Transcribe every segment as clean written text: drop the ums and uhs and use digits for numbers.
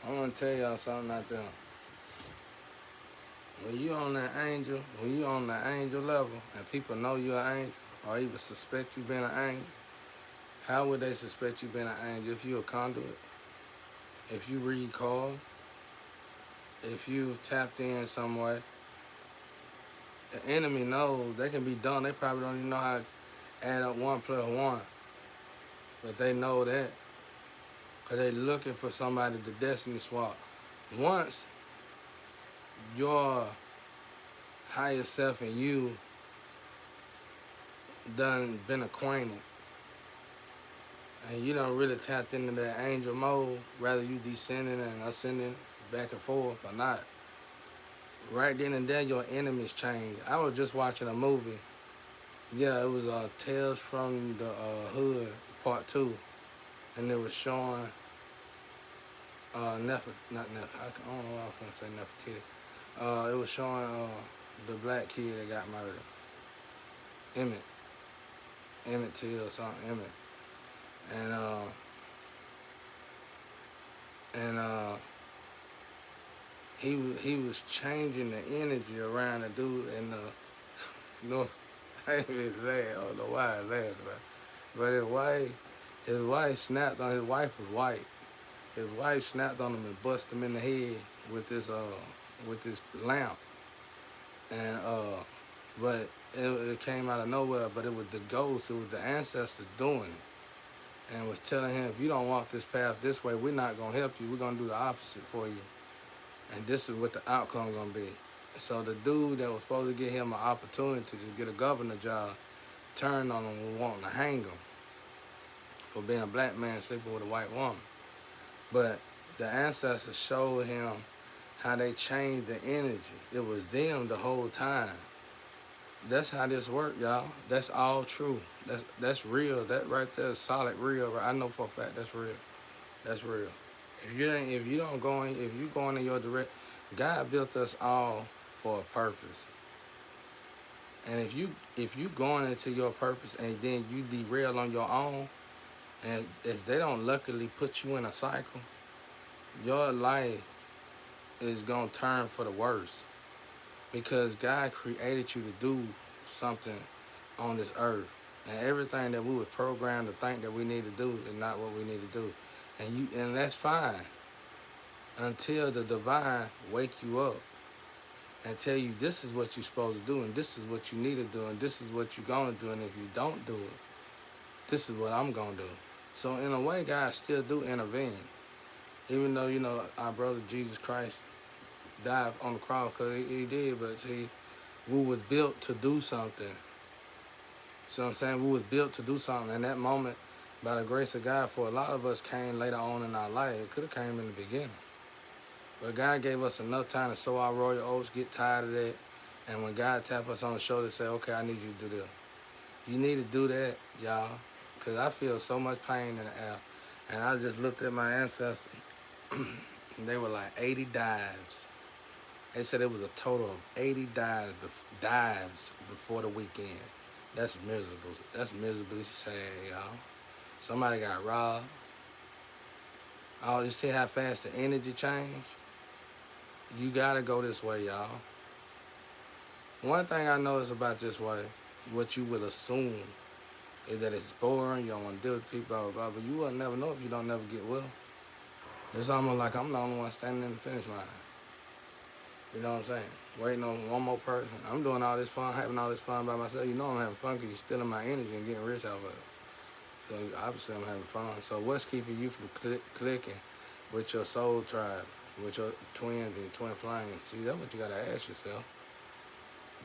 I want to tell y'all something out there. When you on that angel level, and people know you're an angel, or even suspect you being an angel, how would they suspect you being an angel if you a conduit? If you read cards, if you tapped in some way, the enemy knows they can be done. They probably don't even know how to add up 1+1, but they know that because they looking for somebody to destiny swap. Once your higher self and you done been acquainted, and you don't really tapped into that angel mode, whether you descending and ascending back and forth or not, right then and there your enemies change. I was just watching a movie. Yeah, it was Tales from the Hood Part 2, and it was showing not Neff. I don't know why I was gonna say Nefertiti. It was showing the black kid that got murdered, Emmett, Emmett Till, something Emmett, and he was changing the energy around the dude, and no, I ain't really laugh. I don't know why I laughed about it. But his wife snapped on his wife was white. His wife snapped on him and busted him in the head with this lamp, and but it came out of nowhere. But it was the ghost, it was the ancestors doing it, and was telling him, if you don't walk this path this way, we're not gonna help you. We're gonna do the opposite for you, and this is what the outcome gonna be. So the dude that was supposed to get him an opportunity to get a governor job turned on him and wanting to hang him for being a black man sleeping with a white woman. But the ancestors showed him how they changed the energy. It was them the whole time. That's how this worked, y'all. That's all true. That's real. That right there is solid real. I know for a fact that's real. That's real. If you don't go in, if you going in your direct, God built us all for a purpose. And if you going into your purpose and then you derail on your own, and if they don't luckily put you in a cycle, your life is gonna turn for the worse. Because God created you to do something on this earth. And everything that we were programmed to think that we need to do is not what we need to do. And that's fine. Until the divine wake you up and tell you this is what you're supposed to do, and this is what you need to do, and this is what you're gonna do, and if you don't do it, this is what I'm gonna do. So in a way, God still do intervene. Even though, our brother Jesus Christ died on the cross, because he did, but we was built to do something. So I'm saying, we was built to do something. And that moment, by the grace of God, for a lot of us came later on in our life. It could have came in the beginning. But God gave us enough time to sow our royal oats, get tired of that. And when God tapped us on the shoulder and say, okay, I need you to do this. You need to do that, y'all. Because I feel so much pain in the air. And I just looked at my ancestors. And they were like 80 dives. They said it was a total of 80 dives before the weekend. That's miserable. That's miserably sad, y'all. Somebody got robbed. Oh, you see how fast the energy changed? You gotta go this way, y'all. One thing I noticed about this way, what you will assume is that it's boring, you don't want to deal with people, blah, blah, blah, but you will never know if you don't never get with them. It's almost like I'm the only one standing in the finish line. You know what I'm saying? Waiting on one more person. I'm doing all this fun, having all this fun by myself. You know I'm having fun because you're stealing my energy and getting rich out of it. So obviously I'm having fun. So what's keeping you from clicking with your soul tribe, with your twins and twin flames? See, that's what you got to ask yourself.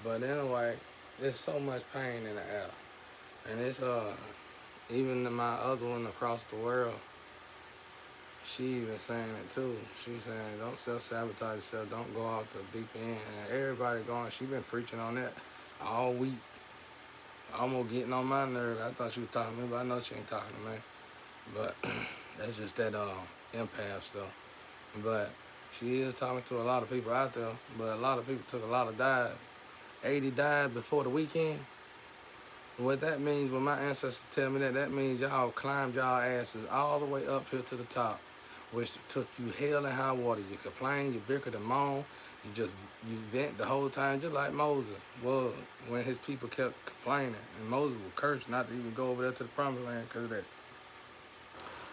But anyway, there's so much pain in the air. And it's even my other one across the world, she even saying it too. She's saying, don't self-sabotage yourself. Don't go out the deep end. And everybody going, she been preaching on that all week. Almost getting on my nerves. I thought she was talking to me, but I know she ain't talking to me. But that's just that empath stuff. But she is talking to a lot of people out there. But a lot of people took a lot of dives. 80 dives before the weekend. What that means, when my ancestors tell me that means y'all climbed y'all asses all the way up here to the top. which took you hell and high water. You complain, you bicker and moan, you vent the whole time, just like Moses was when his people kept complaining, and Moses would curse not to even go over there to the promised land because of that.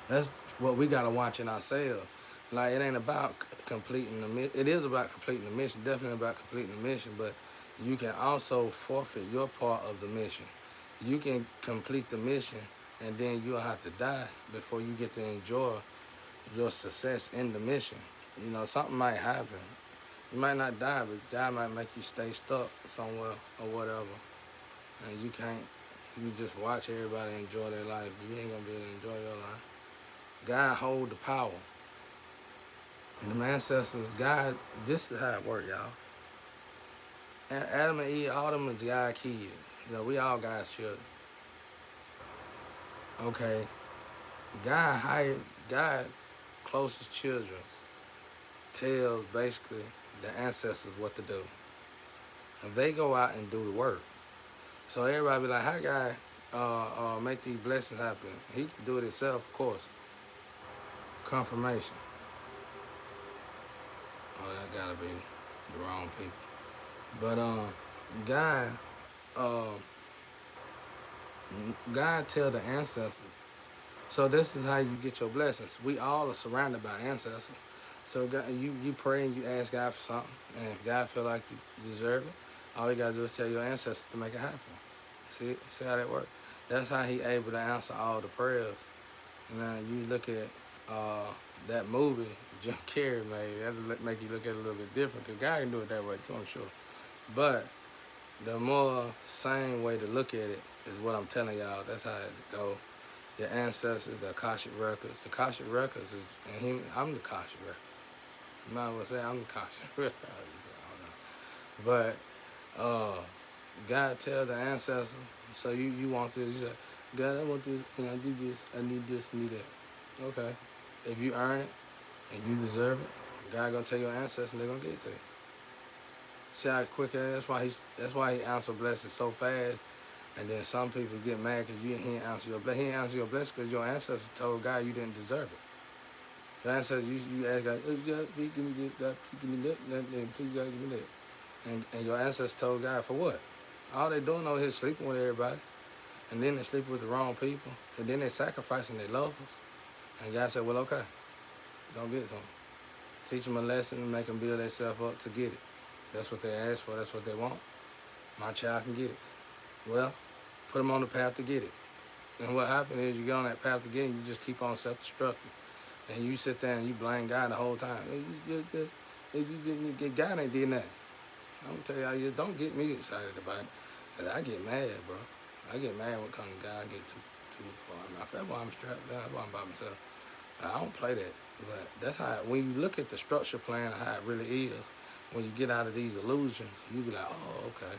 That's what we gotta watch in ourselves. Like, it ain't about completing the mission. It is about completing the mission, definitely about completing the mission, but you can also forfeit your part of the mission. You can complete the mission and then you'll have to die before you get to enjoy your success in the mission. You know, something might happen. You might not die, but God might make you stay stuck somewhere or whatever. And you just watch everybody enjoy their life. You ain't gonna be able to enjoy your life. God hold the power. And the ancestors, God, this is how it worked, y'all. Adam and Eve, all them is God's kids. You know, we all God's children. Okay. God closest children tells basically the ancestors what to do. And they go out and do the work. So everybody be like, how God make these blessings happen? He can do it himself, of course. Confirmation. Oh, that gotta be the wrong people. But uh, God tell the ancestors. So this is how you get your blessings. We all are surrounded by ancestors. So God, you pray and you ask God for something, and if God feel like you deserve it, all you gotta do is tell your ancestors to make it happen. See how that works? That's how he able to answer all the prayers. And now you look at that movie Jim Carrey made, that'll make you look at it a little bit different, because God can do it that way too, I'm sure. But the more sane way to look at it is what I'm telling y'all. That's how it go. Your ancestors, the Akashic Records. The Akashic Records is, I'm the Akashic Records. You might as well say I'm the Akashic Records. I don't know. But God tell the ancestors, so you want this, you say, God, I want this, and I need this, I need this, I need that. Okay. If you earn it and you deserve it, God gonna tell your ancestors and they're gonna get it to you. See how quick it is? That's why he answers blessings so fast. And then some people get mad because he didn't answer your blessing. He didn't answer your blessing because your ancestors told God you didn't deserve it. Your ancestors, you ask God, oh, God, please give me this, God, please give me that, please God, give me that. And your ancestors told God for what? All they doing over here is sleeping with everybody. And then they sleeping with the wrong people. And then they sacrificing their loved ones. And God said, well, okay, don't get it to them. Teach them a lesson and make them build themselves up to get it. That's what they asked for. That's what they want. My child can get it. Well, put them on the path to get it. And what happened is you get on that path to get it and you just keep on self-destructing. And you sit there and you blame God the whole time. God ain't did nothing. I'm going to tell y'all, don't get me excited about it. Cause I get mad, bro. I get mad when it comes to God. I get too far. That's why I'm strapped down. That's why I'm by myself. I don't play that. But that's how, when you look at the structure plan of how it really is, when you get out of these illusions, you be like, oh, okay.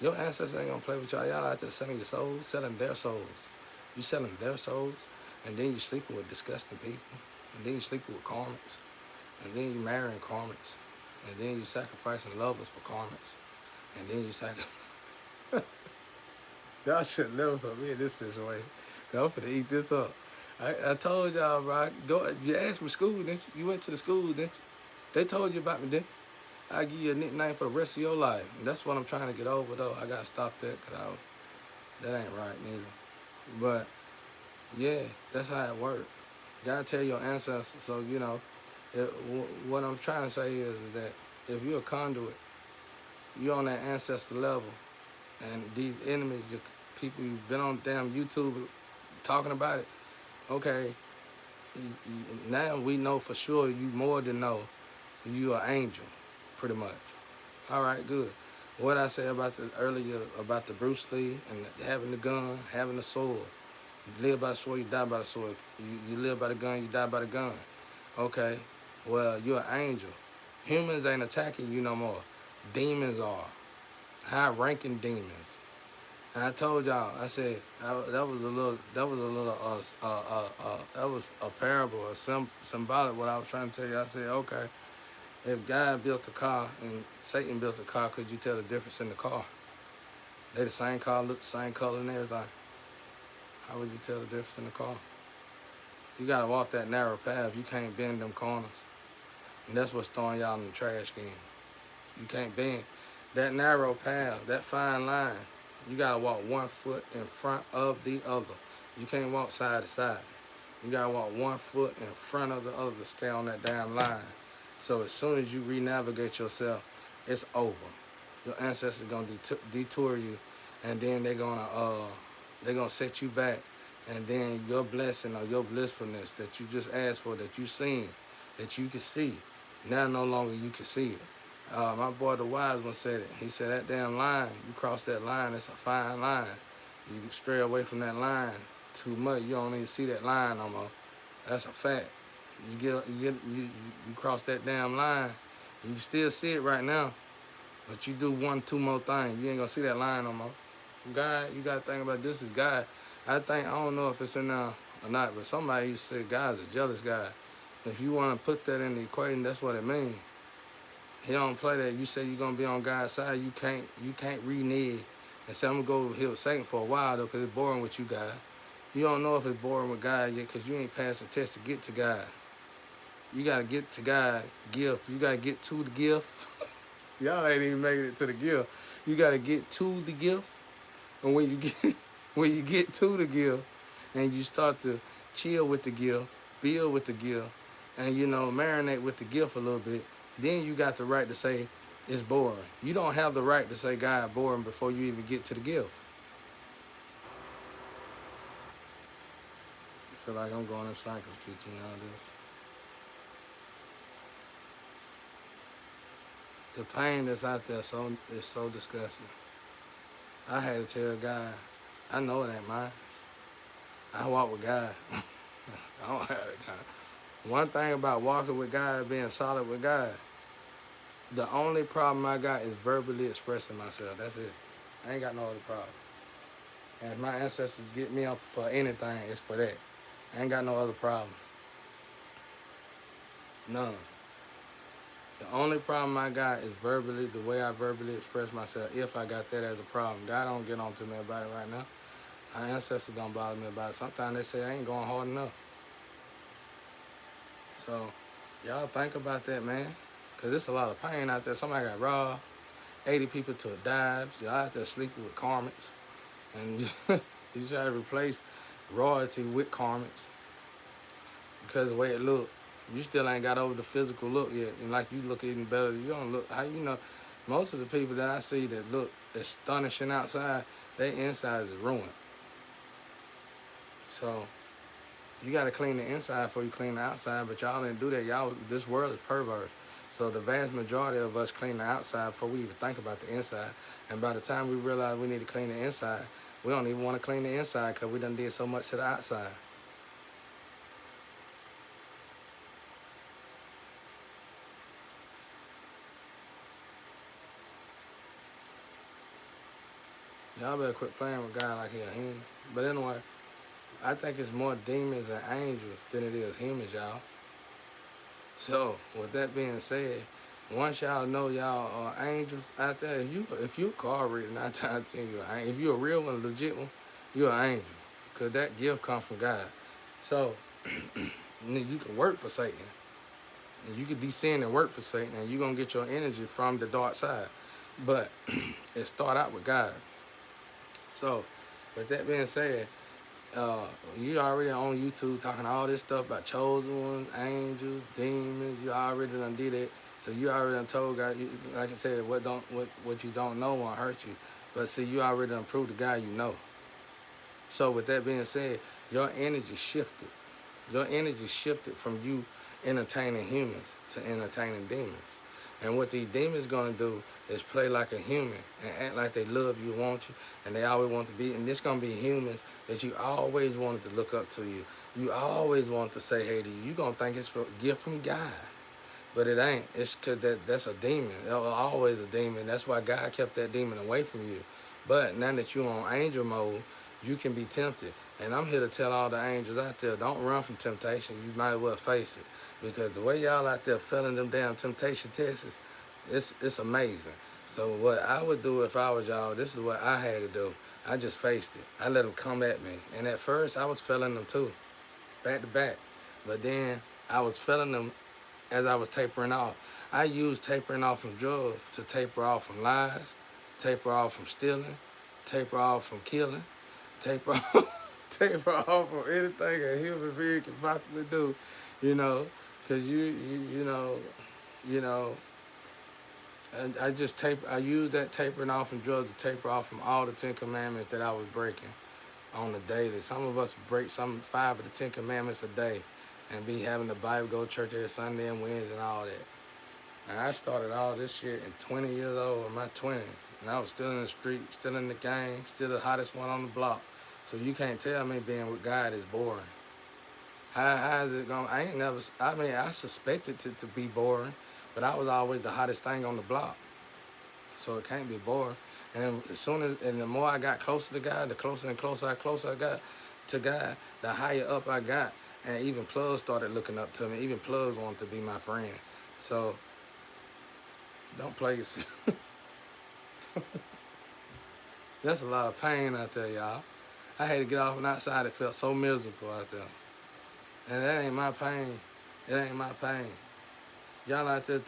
Your ancestors ain't gonna play with y'all. Y'all out there selling your souls, selling their souls. You selling their souls, and then you sleeping with disgusting people, and then you sleeping with karmics, and then you marrying karmics, and then you sacrificing lovers for karmics, and then you sacrifice. Y'all should never put me in this situation. Cause I'm finna eat this up. I told y'all, bro. You asked me school, didn't you? You went to the school, didn't you? They told you about me, didn't you? I give you a nickname for the rest of your life. And that's what I'm trying to get over, though. I gotta stop that, cause that ain't right neither. But yeah, that's how it works. Gotta tell your ancestors. So you know, what I'm trying to say is that if you're a conduit, you're on that ancestor level, and these enemies, people you've been on damn YouTube talking about it. Okay, now we know for sure you more than know you are an angel, pretty much. All right, good. What I said about earlier about the Bruce Lee and having the gun, having the sword. You live by the sword, you die by the sword. You live by the gun, you die by the gun. Okay, well, you're an angel. Humans ain't attacking you no more. Demons are. High-ranking demons. And I told y'all, I said that was a parable, or symbolic. What I was trying to tell you, I said, okay, if God built a car and Satan built a car, could you tell the difference in the car? They the same car, look the same color and everything. How would you tell the difference in the car? You gotta walk that narrow path. You can't bend them corners. And that's what's throwing y'all in the trash can. You can't bend that narrow path, that fine line. You gotta walk 1 foot in front of the other. You can't walk side to side. You gotta walk 1 foot in front of the other to stay on that damn line. So as soon as you re-navigate yourself, it's over. Your ancestors gonna detour you, and then they're gonna set you back, and then your blessing or your blissfulness that you just asked for, that you seen, that you can see, now no longer you can see it. My boy the wise one said it. He said that damn line, you cross that line, it's a fine line. You stray away from that line too much, you don't even see that line no more. That's a fact. You cross that damn line, you can still see it right now, but you do 1, 2 more things, you ain't gonna see that line no more. God, you gotta think about this is God. I don't know if it's in there or not, but somebody used to say God's a jealous God. If you wanna put that in the equation, that's what it means. He don't play that. You say you're gonna be on God's side, you can't renege and say I'm gonna go here with Satan for a while though, cause it's boring with you God. You don't know if it's boring with God yet, cause you ain't passed the test to get to God. You gotta get to God gift. You gotta get to the gift. Y'all ain't even making it to the gift. You gotta get to the gift. And when you get to the gift and you start to chill with the gift, build with the gift, and marinate with the gift a little bit, then you got the right to say it's boring. You don't have the right to say God boring before you even get to the gift. I feel like I'm going in cycles teaching y'all this. The pain that's out there is so disgusting. I had to tell God, I know it ain't mine. I walk with God. I don't have that kind. One thing about walking with God, being solid with God, the only problem I got is verbally expressing myself. That's it. I ain't got no other problem. And if my ancestors get me up for anything, it's for that. I ain't got no other problem. None. The only problem I got is verbally, the way I verbally express myself, if I got that as a problem. God don't get on to me about it right now. My ancestors don't bother me about it. Sometimes they say I ain't going hard enough. So, y'all think about that, man. Because there's a lot of pain out there. Somebody got robbed, 80 people to a dive. Y'all out there sleeping with karmics. And you try to replace royalty with karmics because of the way it look. You still ain't got over the physical look yet. And like you look even better. You don't look, how you know, most of the people that I see that look astonishing outside, their insides is ruined. So, you got to clean the inside before you clean the outside, but y'all didn't do that. This world is perverse. So the vast majority of us clean the outside before we even think about the inside. And by the time we realize we need to clean the inside, we don't even want to clean the inside because we done did so much to the outside. Y'all better quit playing with God like he a human. But anyway, I think it's more demons and angels than it is humans, y'all. So, with that being said, once y'all know y'all are angels out there, if you're a card reader, 9 times 10 you're an angel. If you're a real one, a legit one, you're an angel. Because that gift comes from God. So, you can work for Satan. And you can descend and work for Satan, and you're going to get your energy from the dark side. But it start out with God. So, with that being said, you already on YouTube talking all this stuff about chosen ones, angels, demons. You already done did it. So you already done told God, like I said, what you don't know won't hurt you. But see, you already done proved the guy you know. So with that being said, your energy shifted. Your energy shifted from you entertaining humans to entertaining demons. And what these demons gonna do is play like a human and act like they love you, want you, and they always want to be. And this gonna be humans that you always wanted to look up to you. You always want to say hey to you. You gonna think it's a gift from God, but it ain't. It's cause that's a demon. That was always a demon. That's why God kept that demon away from you. But now that you're on angel mode, you can be tempted. And I'm here to tell all the angels out there, don't run from temptation. You might as well face it. Because the way y'all out there failing them damn temptation tests, it's amazing. So what I would do if I was y'all, this is what I had to do. I just faced it. I let them come at me. And at first, I was failing them too. back to back. But then I was feeling them as I was tapering off. I used tapering off from drugs to taper off from lies, taper off from stealing, taper off from killing, taper off, taper off from anything a human being can possibly do, you know, because you know, and I used that tapering off from drugs to taper off from all the 10 commandments that I was breaking on the daily. Some of us break 5 of the 10 commandments a day and be having the Bible, go to church every Sunday and Wednesday and all that. And I started all this shit at 20 years old, in my 20s. And I was still in the street, still in the gang, still the hottest one on the block. So you can't tell me being with God is boring. How is it going? I suspected it to be boring, but I was always the hottest thing on the block. So it can't be boring. And then the more I got closer to God, the closer and closer I got to God, the higher up I got. And even plugs started looking up to me. Even plugs wanted to be my friend. So don't play yourself. That's a lot of pain out there, y'all. I had to get off and outside. It felt so miserable out there. And that ain't my pain. It ain't my pain. Y'all out there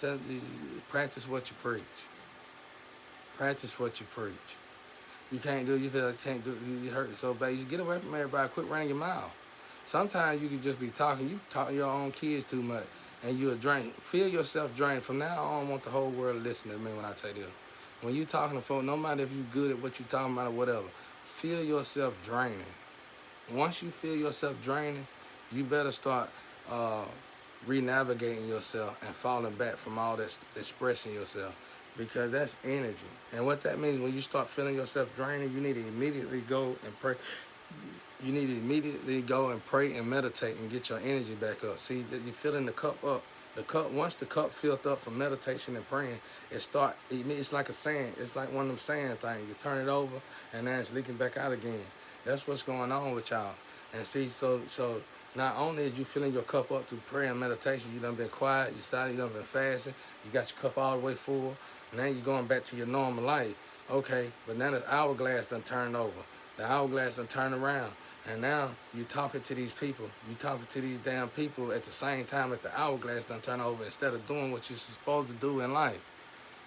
practice what you preach. Practice what you preach. You feel like you can't do, you hurt so bad. You get away from everybody, quit running your mouth. Sometimes you can just be talking. You talk to your own kids too much, and you'll drain. Feel yourself drained. From now on, I want the whole world to listen to me when I tell you. When you talking to folks, no matter if you good at what you talking about or whatever, feel yourself draining. Once you feel yourself draining, you better start re-navigating yourself and falling back from all that expressing yourself, because that's energy. And what that means, when you start feeling yourself draining, you need to immediately go and pray. You need to immediately go and pray and meditate and get your energy back up. See, that you're filling the cup up. Once the cup filled up from meditation and praying, it's like a sand. It's like one of them sand things. You turn it over, and then it's leaking back out again. That's what's going on with y'all. And see, so not only is you filling your cup up through prayer and meditation, you done been quiet, you silent, you done been fasting, you got your cup all the way full, and now you're going back to your normal life. Okay, but now the hourglass done turned over. The hourglass done turned around. And now you're talking to these people. You're talking to these damn people at the same time that the hourglass done turn over, instead of doing what you're supposed to do in life.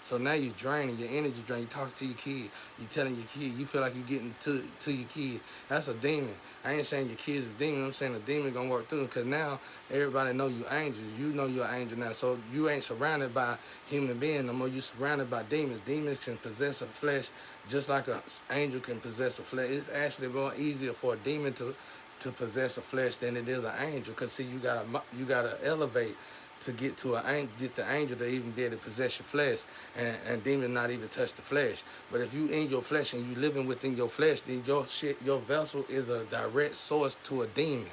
So now you're draining, your energy drain. You're talking to your kid. You're telling your kid. You feel like you're getting to your kid. That's a demon. I ain't saying your kid's a demon. I'm saying the demon gonna work through, because now everybody know you angel. You know you're an angel now. So you ain't surrounded by human beings no more. You're surrounded by demons. Demons can possess a flesh just like an angel can possess a flesh. It's actually more easier for a demon to possess a flesh than it is an angel. Cause see, you gotta elevate to get the angel to even be able to possess your flesh, and demons not even touch the flesh. But if you in your flesh and you living within your flesh, then your vessel is a direct source to a demon,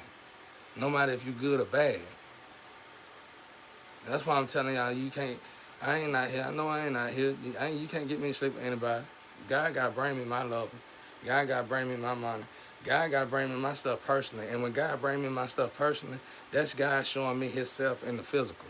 no matter if you good or bad. That's why I'm telling y'all, I ain't out here. I know I ain't out here. You can't get me to sleep with anybody. God gotta bring me my lover. God gotta bring me my money. God gotta bring me my stuff personally. And when God bring me my stuff personally, that's God showing me himself in the physical.